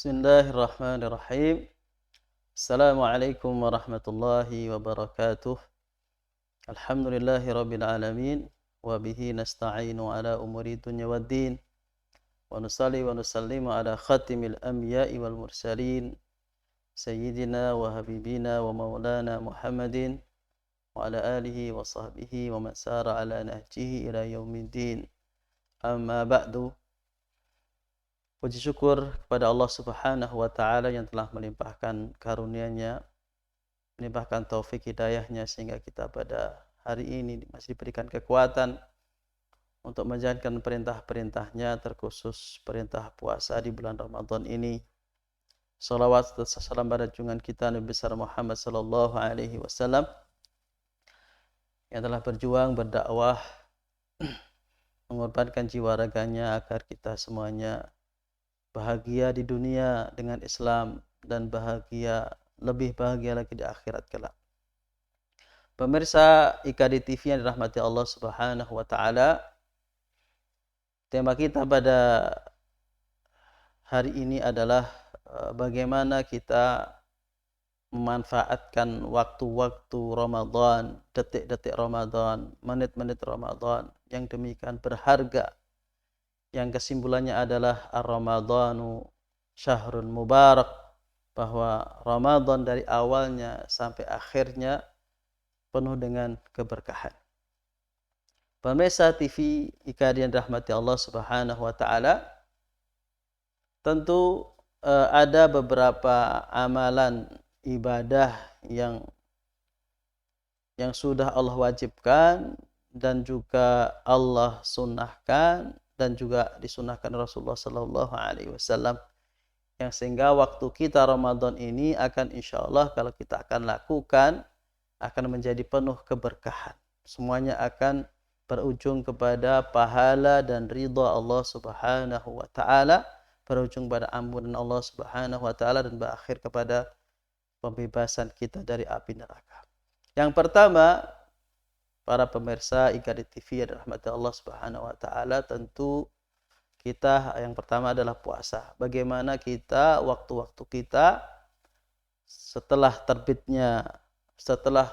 Bismillahirrahmanirrahim. Assalamualaikum warahmatullahi wabarakatuh. Alhamdulillahi rabbil alamin. Wa bihi nasta'inu ala umuri dunya waddin. Wa nusalli wa nusallimu ala khatimil anbiya'i wal mursalin. Sayyidina wa habibina wa maulana Muhammadin. Wa ala alihi wa sahbihi wa man sara ala nahjihi ila yaumiddin. Amma ba'du. Puji syukur kepada Allah Subhanahu wa taala yang telah melimpahkan karunia-Nya, melimpahkan taufik hidayah-Nya sehingga kita pada hari ini masih diberikan kekuatan untuk menjalankan perintah-perintah-Nya, terkhusus perintah puasa di bulan Ramadan ini. Salawat dan salam pada junjungan kita Nabi besar Muhammad sallallahu alaihi wasallam yang telah berjuang berdakwah mengorbankan jiwa raganya agar kita semuanya bahagia di dunia dengan Islam dan lebih bahagia lagi di akhirat kelak. Pemirsa IKD TV yang dirahmati Allah Subhanahu wa taala, tema kita pada hari ini adalah bagaimana kita memanfaatkan waktu-waktu Ramadan, detik-detik Ramadan, menit-menit Ramadan yang demikian berharga, yang kesimpulannya adalah Ar-Ramadhanu syahrun mubarak, bahwa Ramadan dari awalnya sampai akhirnya penuh dengan keberkahan. Pemirsa TV IKD yang dirahmati Allah Subhanahu wa taala, tentu ada beberapa amalan ibadah yang sudah Allah wajibkan dan juga Allah sunnahkan dan juga disunahkan Rasulullah sallallahu alaihi wasallam, yang sehingga waktu kita Ramadan ini akan insyaallah kalau kita akan lakukan akan menjadi penuh keberkahan. Semuanya akan berujung kepada pahala dan ridha Allah Subhanahu wa taala, berujung pada ampunan Allah Subhanahu wa taala dan berakhir kepada pembebasan kita dari api neraka. Yang pertama, para pemirsa IKD TV yang dirahmati Allah Subhanahu wa taala, tentu kita yang pertama adalah puasa. Bagaimana kita waktu-waktu kita setelah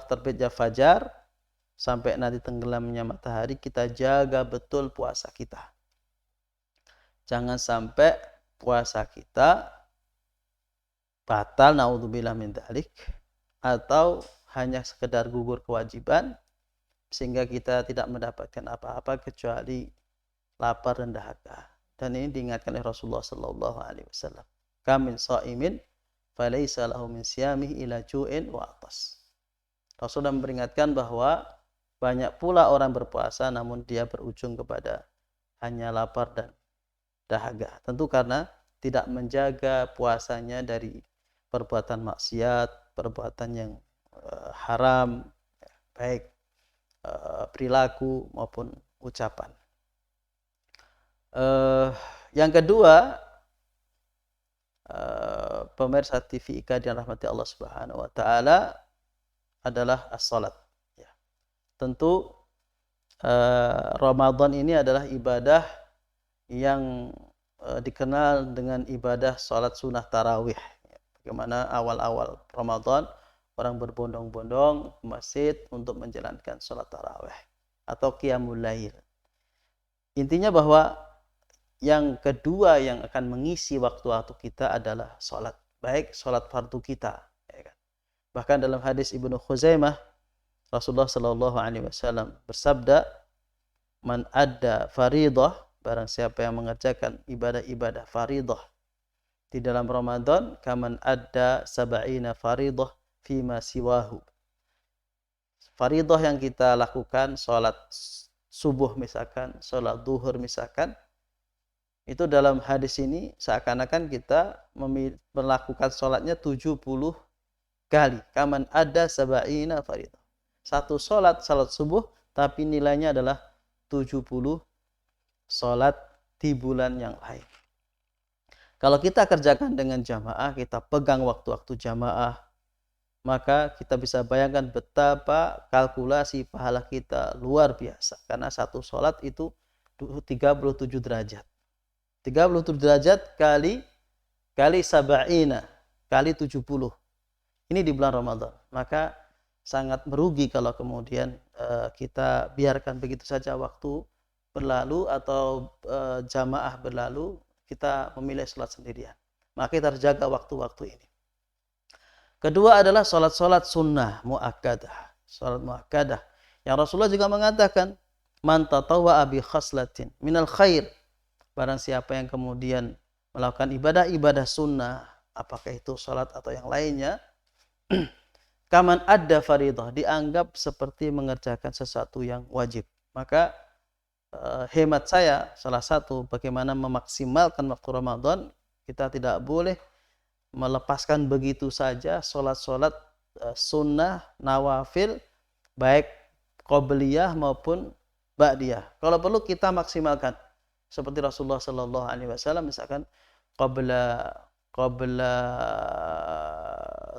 terbitnya fajar sampai nanti tenggelamnya matahari, kita jaga betul puasa kita. Jangan sampai puasa kita batal, naudzubillah min dzalik, atau hanya sekedar gugur kewajiban sehingga kita tidak mendapatkan apa-apa kecuali lapar dan dahaga. Dan ini diingatkan oleh Rasulullah sallallahu alaihi wasallam. Kam min shaimin falaysa lahu min siyamihi ila ju'in wa atas. Rasulullah memperingatkan bahwa banyak pula orang berpuasa namun dia berujung kepada hanya lapar dan dahaga. Tentu karena tidak menjaga puasanya dari perbuatan maksiat, perbuatan yang haram, baik perilaku maupun ucapan. Yang kedua, pemirsa TV IKD yang rahmati Allah Subhanahu wa taala, adalah as-salat. Ya. Tentu Ramadan ini adalah ibadah yang dikenal dengan ibadah salat sunnah tarawih. Bagaimana awal-awal Ramadan orang berbondong-bondong ke masjid untuk menjalankan sholat tarawih atau qiyamul lail. Intinya bahwa yang kedua yang akan mengisi waktu-waktu kita adalah sholat, baik sholat fardu kita. Ya kan? Bahkan dalam hadis Ibnu Khuzaimah, Rasulullah Shallallahu Alaihi Wasallam bersabda, "Man adda faridah, barang siapa yang mengerjakan ibadah-ibadah faridah di dalam Ramadan, kaman adda sab'ina faridah fima siwahu." Faridah yang kita lakukan, sholat subuh misalkan, sholat duhur misalkan, itu dalam hadis ini seakan-akan kita melakukan sholatnya 70 kali. Kaman ada sab'ina faridah. Satu sholat subuh, tapi nilainya adalah 70 sholat di bulan yang lain. Kalau kita kerjakan dengan jamaah, kita pegang waktu-waktu jamaah, maka kita bisa bayangkan betapa kalkulasi pahala kita luar biasa. Karena satu sholat itu 37 derajat. 37 derajat kali kali sab'ina, kali 70. Ini di bulan Ramadan. Maka sangat merugi kalau kemudian kita biarkan begitu saja waktu berlalu atau jamaah berlalu, kita memilih sholat sendirian. Maka kita harus jaga waktu-waktu ini. Kedua adalah sholat-sholat sunnah mu'akkadah. Sholat mu'akkadah. Yang Rasulullah juga mengatakan, man tatawwa'a bi khaslatin minal khair. Barang siapa yang kemudian melakukan ibadah-ibadah sunnah, apakah itu sholat atau yang lainnya, kaman adda faridah, dianggap seperti mengerjakan sesuatu yang wajib. Maka hemat saya, salah satu bagaimana memaksimalkan waktu Ramadan, kita tidak boleh melepaskan begitu saja sholat-sholat sunnah, nawafil, baik qobliyah maupun ba'diyah. Kalau perlu kita maksimalkan. Seperti Rasulullah Sallallahu Alaihi Wasallam, misalkan qabla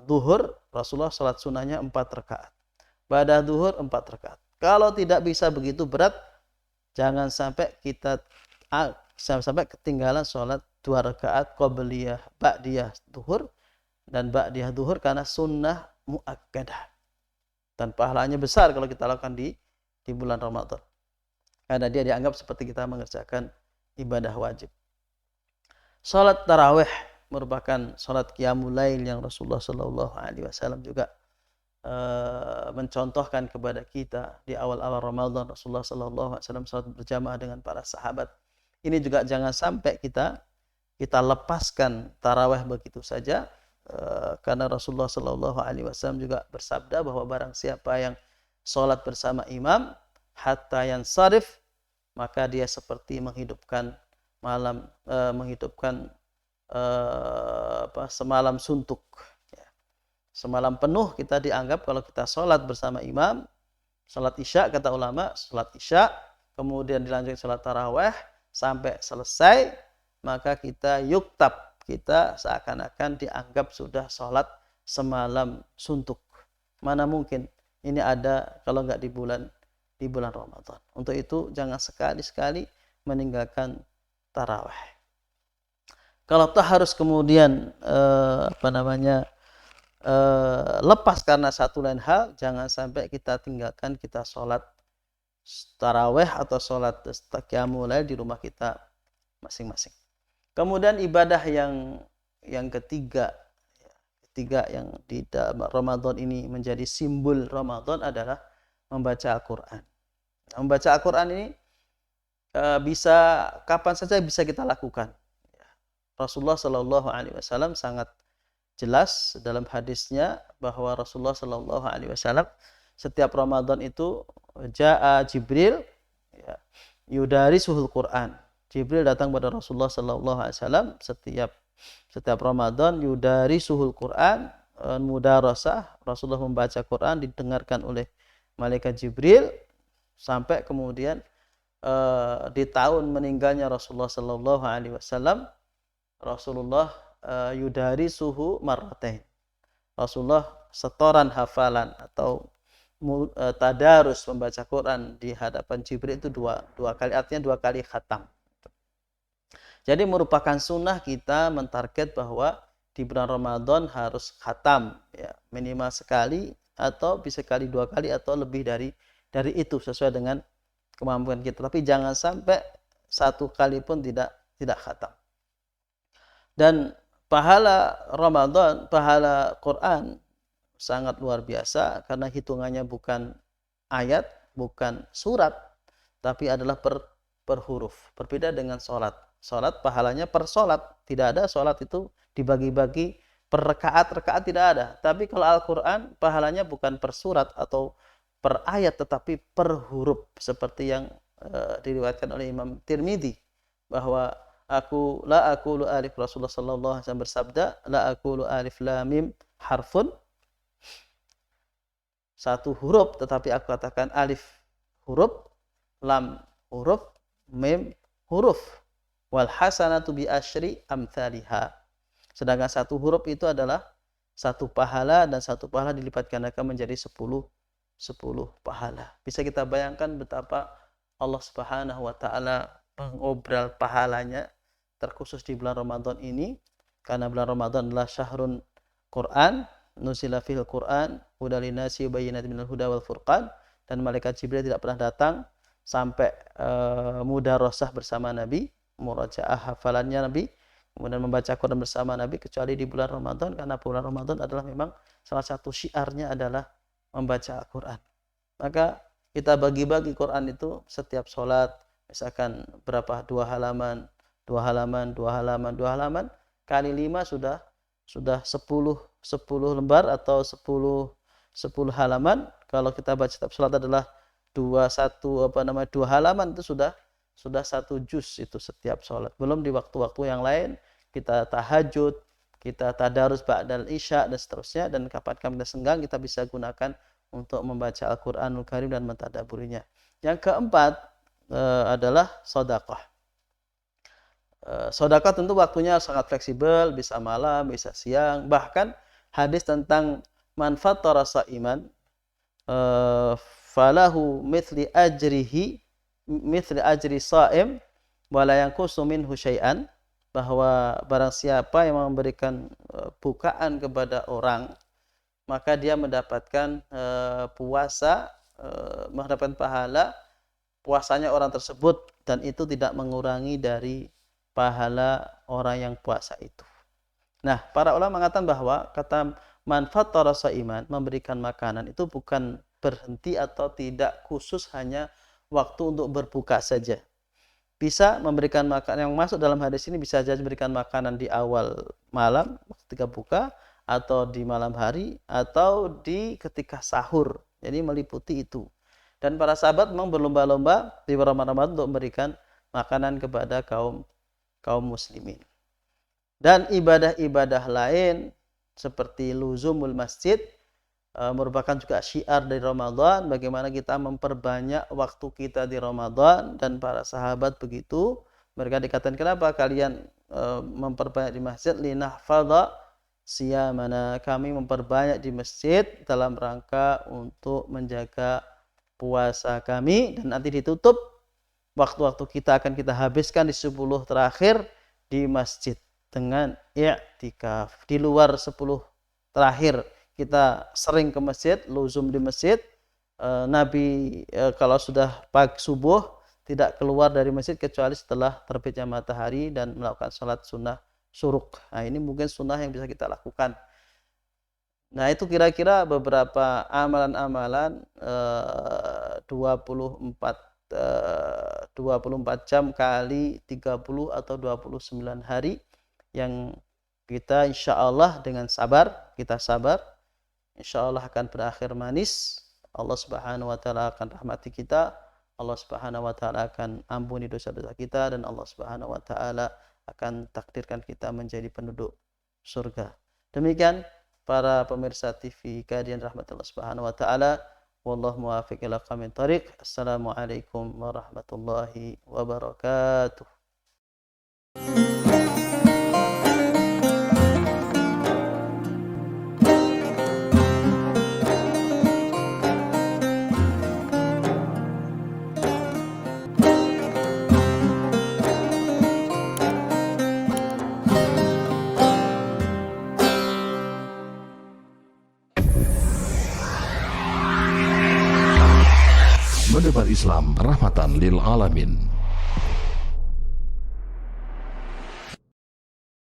duhur, Rasulullah salat sunnahnya 4 rakaat. Ba'da duhur 4 rakaat. Kalau tidak bisa begitu berat, jangan sampai ketinggalan salat 2 rakaat qabliyah, ba'diyah duhur dan ba'diyah duhur karena sunnah muakkadah. Dan pahalanya besar kalau kita lakukan di bulan Ramadan. Karena dia dianggap seperti kita mengerjakan ibadah wajib. Salat tarawih merupakan salat qiyamul lail yang Rasulullah Shallallahu Alaihi Wasallam juga mencontohkan kepada kita di awal-awal Ramadan. Rasulullah Shallallahu Alaihi Wasallam salat berjamaah dengan para sahabat. Ini juga jangan sampai kita lepaskan tarawih begitu saja, karena Rasulullah Shallallahu Alaihi Wasallam juga bersabda bahwa barang siapa yang salat bersama imam hatta yansarif, maka dia seperti menghidupkan semalam suntuk. Semalam penuh kita dianggap kalau kita sholat bersama imam, sholat isya kata ulama, sholat isya, kemudian dilanjutkan sholat tarawih sampai selesai, maka kita yuktab, kita seakan-akan dianggap sudah sholat semalam suntuk. Mana mungkin ini ada kalau nggak di bulan Ramadan. Untuk itu jangan sekali-sekali meninggalkan tarawih. Kalau tak harus kemudian lepas karena satu lain hal, jangan sampai kita tinggalkan, kita sholat tarawih atau sholat qiyamul lail di rumah kita masing-masing. Kemudian ibadah yang ketiga yang di dalam Ramadan ini menjadi simbol Ramadan adalah membaca Al-Quran. Membaca Al-Quran ini bisa kapan saja bisa kita lakukan. Rasulullah Shallallahu Alaihi Wasallam sangat jelas dalam hadisnya bahwa Rasulullah Shallallahu Alaihi Wasallam setiap Ramadan itu ja'a Jibril yudarisuhul Quran. Jibril datang pada Rasulullah Shallallahu Alaihi Wasallam setiap Ramadan yudarisuhul Quran, mudarasah, Rasulullah membaca Quran didengarkan oleh malaikat Jibril sampai kemudian di tahun meninggalnya Rasulullah Shallallahu Alaihi Wasallam, Rasulullah yudarisuhu marratain. Rasulullah setoran hafalan atau tadarus membaca Quran di hadapan Jibril itu dua kali, artinya 2 kali khatam. Jadi merupakan sunnah kita mentarget bahwa di bulan Ramadan harus khatam, ya, minimal sekali atau bisa kali 2 kali atau lebih dari itu sesuai dengan kemampuan kita. Tapi jangan sampai 1 kali pun tidak khatam. Dan pahala Ramadan, pahala Quran sangat luar biasa karena hitungannya bukan ayat, bukan surat, tapi adalah per huruf. Berbeda dengan sholat. Sholat pahalanya per sholat. Tidak ada sholat itu dibagi-bagi per rakaat tidak ada. Tapi kalau Al-Quran pahalanya bukan per surat atau per ayat, tetapi per huruf. Seperti yang diriwayatkan oleh Imam Tirmidzi bahwa la aqulu alif, Rasulullah sallallahu alaihi wasallam bersabda, la aqulu alif lam mim harfun, 1 huruf, tetapi aku katakan alif huruf, lam huruf, mim huruf, wal hasanatu bi asyri amthaliha. Sedangkan 1 huruf itu adalah 1 pahala, dan 1 pahala dilipat gandakan menjadi 10 pahala. Bisa kita bayangkan betapa Allah Subhanahu wa taala mengobral pahalanya terkhusus di bulan Ramadan ini, Karena bulan Ramadan adalah syahrun Quran, nuzila fil Quran, hudal linnasi wa bayyinatin minal huda wal furqan, dan malaikat Jibril tidak pernah datang sampai mudarosah bersama Nabi, murajaah hafalannya Nabi, kemudian membaca Quran bersama Nabi kecuali di bulan Ramadan, karena bulan Ramadan adalah memang salah satu syiarnya adalah membaca Al-Quran. Maka kita bagi-bagi Quran itu setiap sholat, misalkan berapa, 2 halaman, 2 halaman, 2 halaman, 2 halaman, kali 5 sudah 10 lembar atau 10 halaman. Kalau kita baca setiap sholat adalah 2 halaman, itu sudah 1 juz itu setiap sholat. Belum di waktu-waktu yang lain kita tahajud, kita tadarus ba'dal isya dan seterusnya, dan kapan kita senggang kita bisa gunakan untuk membaca Al-Qur'anul Karim dan mentadabburinya. Yang keempat adalah sedekah. Sedekah tentu waktunya sangat fleksibel, bisa malam, bisa siang. Bahkan hadis tentang man fattara sha'iman falahu mithli ajri sha'im wa la yanqusu minhu syai'an, bahwa barang siapa yang memberikan bukaan kepada orang, maka dia mendapatkan mendapatkan pahala puasanya orang tersebut, dan itu tidak mengurangi dari pahala orang yang puasa itu. Nah, para ulama mengatakan bahwa kata man fattara sha'iman, memberikan makanan itu bukan berhenti atau tidak khusus hanya waktu untuk berbuka saja. Bisa memberikan makanan, yang masuk dalam hadis ini bisa saja memberikan makanan di awal malam ketika buka, atau di malam hari, atau di ketika sahur. Jadi meliputi itu. Dan para sahabat memang berlomba-lomba di Ramadan untuk memberikan makanan kepada kaum muslimin. Dan ibadah-ibadah lain seperti luzumul masjid merupakan juga syiar dari Ramadan, bagaimana kita memperbanyak waktu kita di Ramadan. Dan para sahabat begitu, mereka dikatakan, kenapa kalian memperbanyak di masjid? Linahfadha siyamana, kami memperbanyak di masjid dalam rangka untuk menjaga puasa kami, dan nanti ditutup waktu-waktu kita akan kita habiskan di 10 terakhir di masjid dengan i'tikaf. Di luar 10 terakhir kita sering ke masjid, luzum di masjid. Nabi kalau sudah pagi subuh tidak keluar dari masjid kecuali setelah terbitnya matahari dan melakukan sholat sunnah syuruk. Nah, ini mungkin sunnah yang bisa kita lakukan. Nah, itu kira-kira beberapa amalan-amalan 24 jam kali 30 atau 29 hari yang kita insya Allah dengan sabar, kita sabar, insya Allah akan berakhir manis. Allah Subhanahu wa ta'ala akan rahmati kita, Allah Subhanahu wa ta'ala akan ampuni dosa-dosa kita, dan Allah Subhanahu wa ta'ala akan takdirkan kita menjadi penduduk surga. Demikian para pemirsa TV Kajian Rahmatullah Subhanahu wa ta'ala. Wallahu muwaffiq ila aqwamit thoriq. Assalamualaikum warahmatullahi wabarakatuh. Mendebar Islam rahmatan lil alamin.